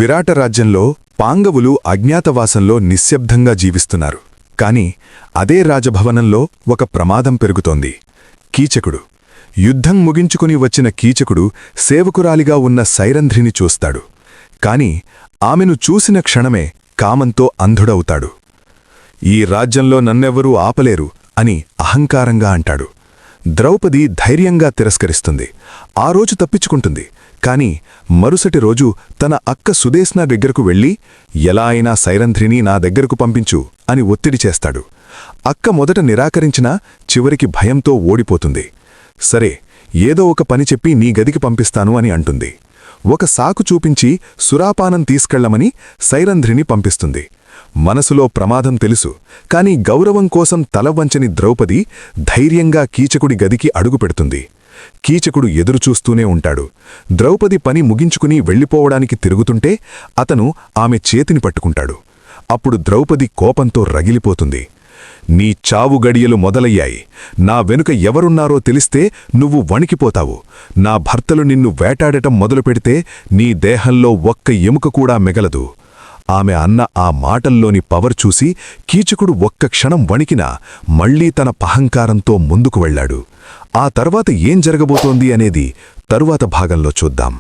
విరాట రాజ్యంలో పాంగవులు అజ్ఞాతవాసంలో నిశ్శబ్దంగా జీవిస్తున్నారు. కాని అదే రాజభవనంలో ఒక ప్రమాదం పెరుగుతోంది. కీచకుడు. యుద్ధం ముగించుకుని వచ్చిన కీచకుడు సేవకురాలిగా ఉన్న సైరంధ్రిని చూస్తాడు. కాని ఆమెను చూసిన క్షణమే కామంతో అంధుడవుతాడు. ఈ రాజ్యంలో నన్నెవరూ ఆపలేరు అని అహంకారంగా అంటాడు. ద్రౌపది ధైర్యంగా తిరస్కరిస్తుంది. ఆ రోజు తప్పించుకుంటుంది. కాని మరుసటి రోజు తన అక్క సుదేశ్నా దగ్గరకు వెళ్ళి ఎలా అయినా సైరంధ్రిని నా దగ్గరకు పంపించు అని ఒత్తిడి చేస్తాడు. అక్క మొదట నిరాకరించినా చివరికి భయంతో ఓడిపోతుంది. సరే, ఏదో ఒక పని చెప్పి నీ గదికి పంపిస్తాను అని అంటుంది. ఒక సాకు చూపించి సురాపానం తీసుకెళ్లమని సైరంధ్రిని పంపిస్తుంది. మనసులో ప్రమాదం తెలుసు. కాని గౌరవం కోసం తలవంచని ద్రౌపది ధైర్యంగా కీచకుడి గదికి అడుగుపెడుతుంది. కీచకుడు ఎదురుచూస్తూనే ఉంటాడు. ద్రౌపది పని ముగించుకుని వెళ్ళిపోవడానికి తిరుగుతుంటే అతను ఆమె చేతిని పట్టుకుంటాడు. అప్పుడు ద్రౌపది కోపంతో రగిలిపోతుంది. నీ చావు గడియలు మొదలయ్యాయి. నా వెనుక ఎవరున్నారో తెలిస్తే నువ్వు వణికిపోతావు. నా భర్తలు నిన్ను వేటాడటం మొదలుపెడితే నీ దేహంలో ఒక్క ఎముక కూడా మిగలదు. ఆమె అన్న ఆ మాటల్లోని పవర్ చూసి కీచకుడు ఒక్క క్షణం వణికినా మళ్లీ తన పహంకారంతో ముందుకు వెళ్లాడు. ఆ తర్వాత ఏం జరగబోతోంది అనేది తరువాత భాగంలో చూద్దాం.